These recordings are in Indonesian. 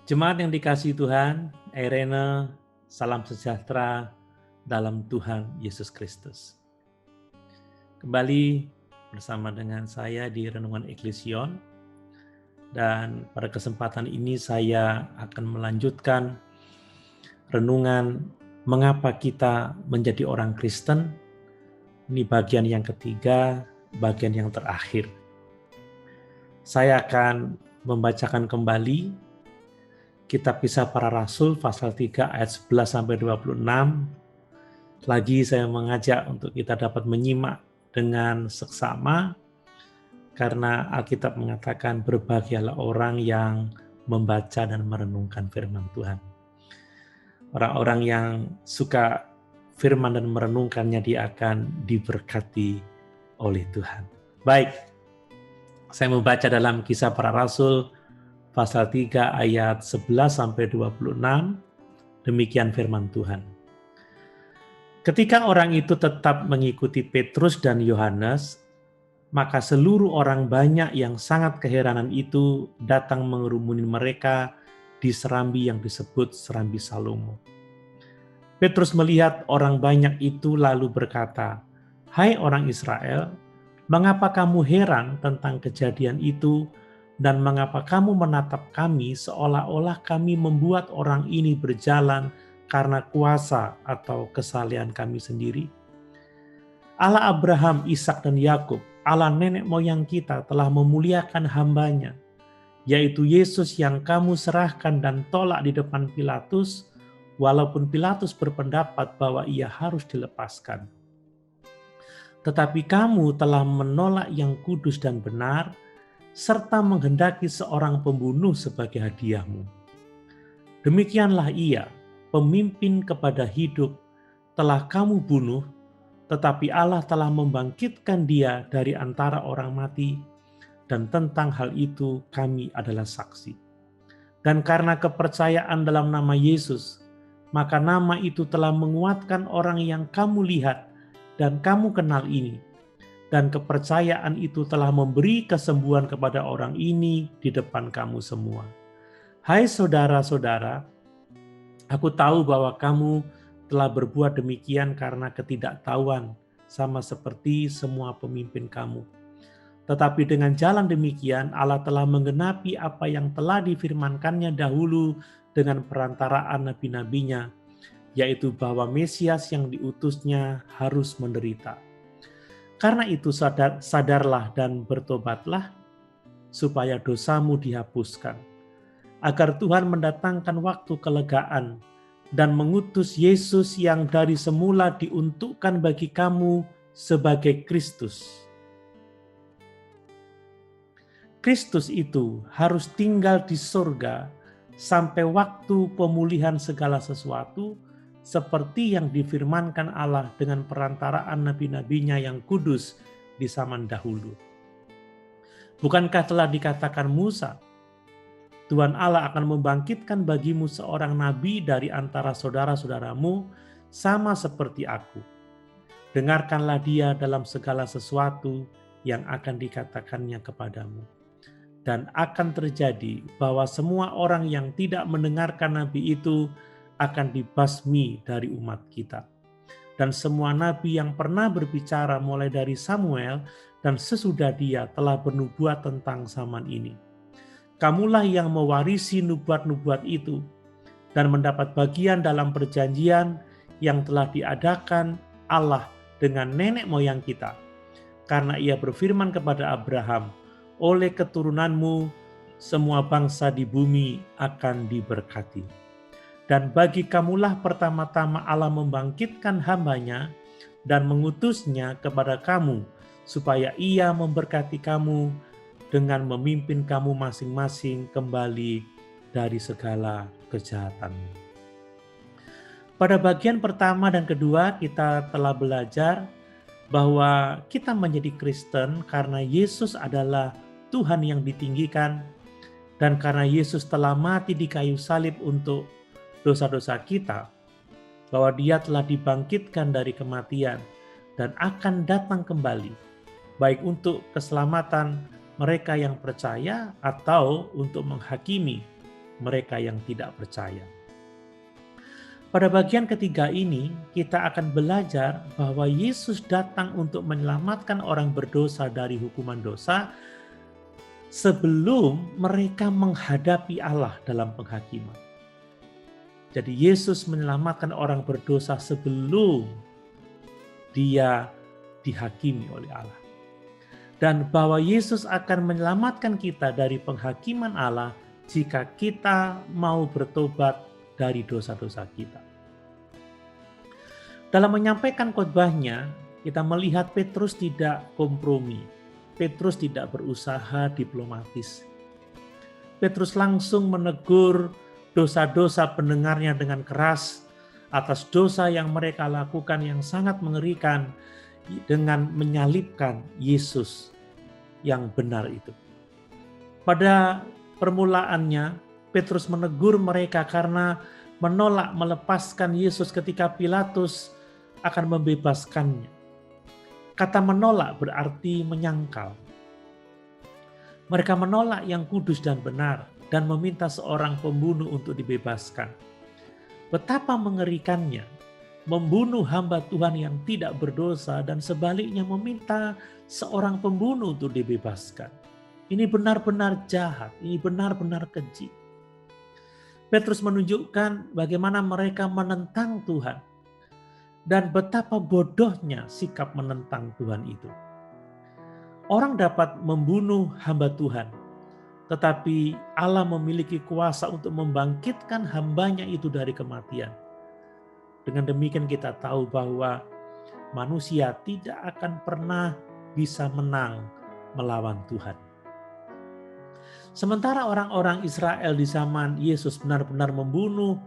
Jemaat yang dikasihi Tuhan, Irene, salam sejahtera dalam Tuhan Yesus Kristus. Kembali bersama dengan saya di Renungan Eklesion, dan pada kesempatan ini saya akan melanjutkan renungan mengapa kita menjadi orang Kristen. Ini bagian yang ketiga, bagian yang terakhir. Saya akan membacakan kembali Kitab Kisah Para Rasul pasal 3 ayat 11-26. Lagi saya mengajak untuk kita dapat menyimak dengan seksama, karena Alkitab mengatakan berbahagialah orang yang membaca dan merenungkan firman Tuhan. Orang-orang yang suka firman dan merenungkannya, dia akan diberkati oleh Tuhan. Baik, saya membaca dalam Kisah Para Rasul pasal 3 ayat 11-26, demikian firman Tuhan. Ketika orang itu tetap mengikuti Petrus dan Yohanes, maka seluruh orang banyak yang sangat keheranan itu datang mengerumuni mereka di serambi yang disebut Serambi Salomo. Petrus melihat orang banyak itu lalu berkata, "Hai orang Israel, mengapa kamu heran tentang kejadian itu? Dan mengapa kamu menatap kami seolah-olah kami membuat orang ini berjalan karena kuasa atau kesalehan kami sendiri? Allah Abraham, Ishak dan Yakub, Allah nenek moyang kita telah memuliakan hambanya, yaitu Yesus yang kamu serahkan dan tolak di depan Pilatus, walaupun Pilatus berpendapat bahwa ia harus dilepaskan. Tetapi kamu telah menolak yang kudus dan benar, serta menghendaki seorang pembunuh sebagai hadiahmu. Demikianlah ia, pemimpin kepada hidup, telah kamu bunuh, tetapi Allah telah membangkitkan dia dari antara orang mati, dan tentang hal itu kami adalah saksi. Dan karena kepercayaan dalam nama Yesus, maka nama itu telah menguatkan orang yang kamu lihat dan kamu kenal ini. Dan kepercayaan itu telah memberi kesembuhan kepada orang ini di depan kamu semua. Hai saudara-saudara, aku tahu bahwa kamu telah berbuat demikian karena ketidaktahuan, sama seperti semua pemimpin kamu. Tetapi dengan jalan demikian, Allah telah menggenapi apa yang telah difirmankannya dahulu dengan perantaraan nabi-nabinya, yaitu bahwa Mesias yang diutusnya harus menderita. Karena itu sadarlah dan bertobatlah, supaya dosamu dihapuskan, agar Tuhan mendatangkan waktu kelegaan dan mengutus Yesus yang dari semula diuntukkan bagi kamu sebagai Kristus. Kristus itu harus tinggal di surga sampai waktu pemulihan segala sesuatu, seperti yang difirmankan Allah dengan perantaraan nabi-nabinya yang kudus di zaman dahulu. Bukankah telah dikatakan Musa, Tuhan Allah akan membangkitkan bagimu seorang nabi dari antara saudara-saudaramu, sama seperti aku. Dengarkanlah dia dalam segala sesuatu yang akan dikatakannya kepadamu. Dan akan terjadi bahwa semua orang yang tidak mendengarkan nabi itu akan dibasmi dari umat kita. Dan semua nabi yang pernah berbicara mulai dari Samuel dan sesudah dia telah bernubuat tentang zaman ini. Kamulah yang mewarisi nubuat-nubuat itu dan mendapat bagian dalam perjanjian yang telah diadakan Allah dengan nenek moyang kita. Karena ia berfirman kepada Abraham, oleh keturunanmu semua bangsa di bumi akan diberkati. Dan bagi kamulah pertama-tama Allah membangkitkan hambanya dan mengutusnya kepada kamu, supaya ia memberkati kamu dengan memimpin kamu masing-masing kembali dari segala kejahatan. Pada bagian pertama dan kedua kita telah belajar bahwa kita menjadi Kristen karena Yesus adalah Tuhan yang ditinggikan, dan karena Yesus telah mati di kayu salib untuk dosa-dosa kita, bahwa dia telah dibangkitkan dari kematian dan akan datang kembali, baik untuk keselamatan mereka yang percaya atau untuk menghakimi mereka yang tidak percaya. Pada bagian ketiga ini, kita akan belajar bahwa Yesus datang untuk menyelamatkan orang berdosa dari hukuman dosa sebelum mereka menghadapi Allah dalam penghakiman. Jadi Yesus menyelamatkan orang berdosa sebelum dia dihakimi oleh Allah. Dan bahwa Yesus akan menyelamatkan kita dari penghakiman Allah jika kita mau bertobat dari dosa-dosa kita. Dalam menyampaikan khotbahnya, kita melihat Petrus tidak kompromi. Petrus tidak berusaha diplomatis. Petrus langsung menegur dosa-dosa pendengarnya dengan keras atas dosa yang mereka lakukan yang sangat mengerikan dengan menyalibkan Yesus yang benar itu. Pada permulaannya, Petrus menegur mereka karena menolak melepaskan Yesus ketika Pilatus akan membebaskannya. Kata menolak berarti menyangkal. Mereka menolak yang kudus dan benar dan meminta seorang pembunuh untuk dibebaskan. Betapa mengerikannya membunuh hamba Tuhan yang tidak berdosa dan sebaliknya meminta seorang pembunuh untuk dibebaskan. Ini benar-benar jahat, ini benar-benar keji. Petrus menunjukkan bagaimana mereka menentang Tuhan dan betapa bodohnya sikap menentang Tuhan itu. Orang dapat membunuh hamba Tuhan, tetapi Allah memiliki kuasa untuk membangkitkan hambanya itu dari kematian. Dengan demikian kita tahu bahwa manusia tidak akan pernah bisa menang melawan Tuhan. Sementara orang-orang Israel di zaman Yesus benar-benar membunuh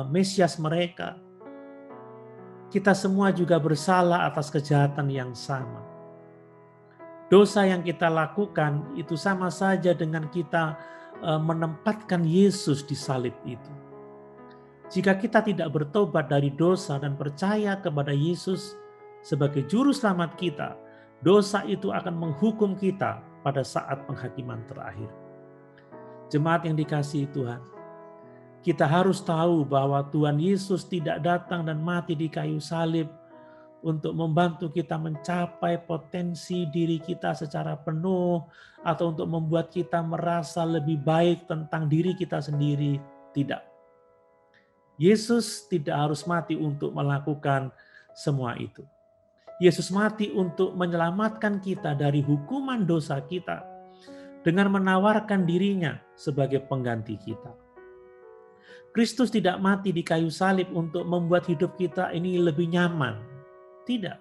Mesias mereka, kita semua juga bersalah atas kejahatan yang sama. Dosa yang kita lakukan itu sama saja dengan kita menempatkan Yesus di salib itu. Jika kita tidak bertobat dari dosa dan percaya kepada Yesus sebagai juru selamat kita, dosa itu akan menghukum kita pada saat penghakiman terakhir. Jemaat yang dikasihi Tuhan, kita harus tahu bahwa Tuhan Yesus tidak datang dan mati di kayu salib untuk membantu kita mencapai potensi diri kita secara penuh atau untuk membuat kita merasa lebih baik tentang diri kita sendiri. Tidak. Yesus tidak harus mati untuk melakukan semua itu. Yesus mati untuk menyelamatkan kita dari hukuman dosa kita dengan menawarkan dirinya sebagai pengganti kita. Kristus tidak mati di kayu salib untuk membuat hidup kita ini lebih nyaman. Tidak.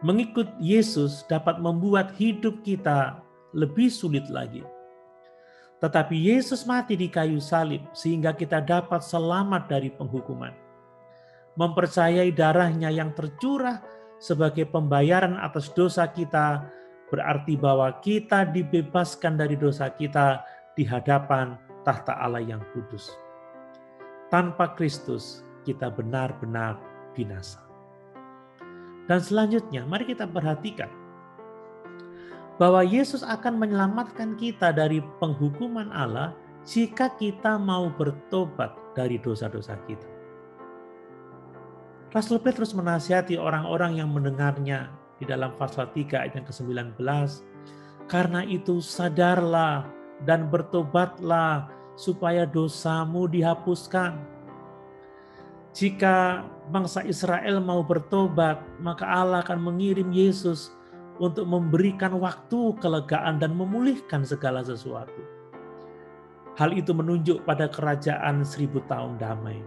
Mengikut Yesus dapat membuat hidup kita lebih sulit lagi. Tetapi Yesus mati di kayu salib sehingga kita dapat selamat dari penghukuman. Mempercayai darahnya yang tercurah sebagai pembayaran atas dosa kita berarti bahwa kita dibebaskan dari dosa kita di hadapan tahta Allah yang kudus. Tanpa Kristus, kita benar-benar binasa. Dan selanjutnya, mari kita perhatikan bahwa Yesus akan menyelamatkan kita dari penghukuman Allah jika kita mau bertobat dari dosa-dosa kita. Rasul Petrus menasihati orang-orang yang mendengarnya di dalam pasal 3 ayat yang ke-19, karena itu sadarlah dan bertobatlah supaya dosamu dihapuskan. Jika bangsa Israel mau bertobat, maka Allah akan mengirim Yesus untuk memberikan waktu kelegaan dan memulihkan segala sesuatu. Hal itu menunjuk pada kerajaan 1000 tahun damai.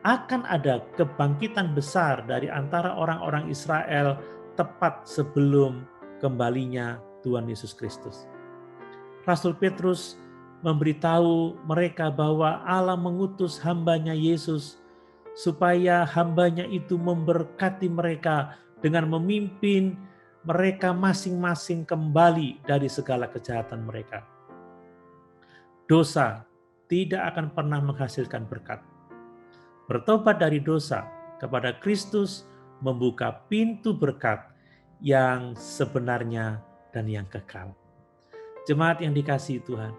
Akan ada kebangkitan besar dari antara orang-orang Israel tepat sebelum kembalinya Tuhan Yesus Kristus. Rasul Petrus memberitahu mereka bahwa Allah mengutus hambanya Yesus supaya hambanya itu memberkati mereka dengan memimpin mereka masing-masing kembali dari segala kejahatan mereka. Dosa tidak akan pernah menghasilkan berkat. Bertobat dari dosa kepada Kristus membuka pintu berkat yang sebenarnya dan yang kekal. Jemaat yang dikasihi Tuhan,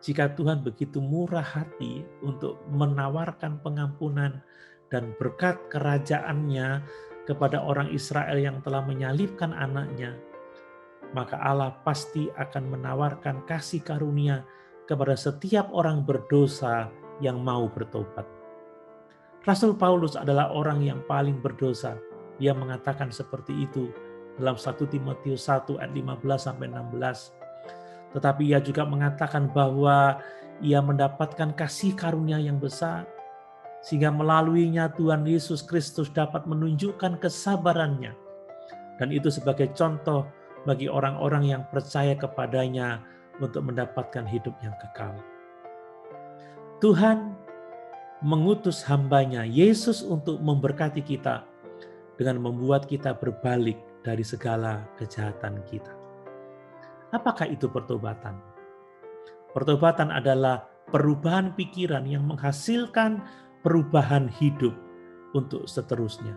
jika Tuhan begitu murah hati untuk menawarkan pengampunan dan berkat kerajaan-Nya kepada orang Israel yang telah menyalibkan anaknya, maka Allah pasti akan menawarkan kasih karunia kepada setiap orang berdosa yang mau bertobat. Rasul Paulus adalah orang yang paling berdosa. Dia mengatakan seperti itu dalam 1 Timotius 1 ayat 15-16. Tetapi ia juga mengatakan bahwa ia mendapatkan kasih karunia yang besar, sehingga melaluinya Tuhan Yesus Kristus dapat menunjukkan kesabarannya. Dan itu sebagai contoh bagi orang-orang yang percaya kepadanya untuk mendapatkan hidup yang kekal. Tuhan mengutus hamba-Nya Yesus untuk memberkati kita dengan membuat kita berbalik dari segala kejahatan kita. Apakah itu pertobatan? Pertobatan adalah perubahan pikiran yang menghasilkan perubahan hidup untuk seterusnya.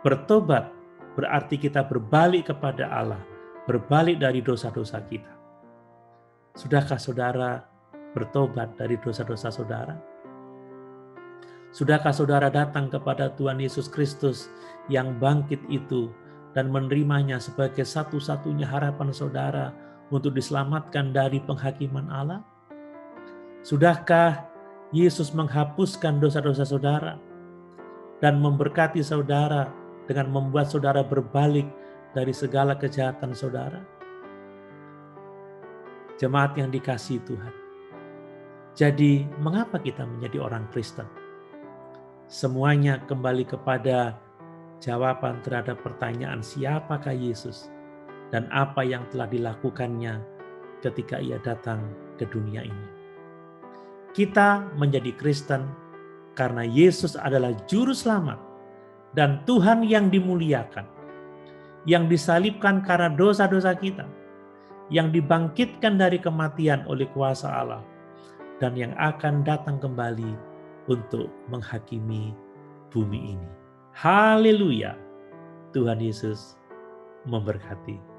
Bertobat berarti kita berbalik kepada Allah, berbalik dari dosa-dosa kita. Sudahkah saudara bertobat dari dosa-dosa saudara? Sudahkah saudara datang kepada Tuhan Yesus Kristus yang bangkit itu dan menerimanya sebagai satu-satunya harapan saudara untuk diselamatkan dari penghakiman Allah? Sudahkah Yesus menghapuskan dosa-dosa saudara dan memberkati saudara dengan membuat saudara berbalik dari segala kejahatan saudara? Jemaat yang dikasihi Tuhan. Jadi, mengapa kita menjadi orang Kristen? Semuanya kembali kepada jawaban terhadap pertanyaan siapakah Yesus dan apa yang telah dilakukannya ketika ia datang ke dunia ini. Kita menjadi Kristen karena Yesus adalah juru selamat dan Tuhan yang dimuliakan, yang disalibkan karena dosa-dosa kita, yang dibangkitkan dari kematian oleh kuasa Allah, dan yang akan datang kembali untuk menghakimi bumi ini. Haleluya! Tuhan Yesus memberkati.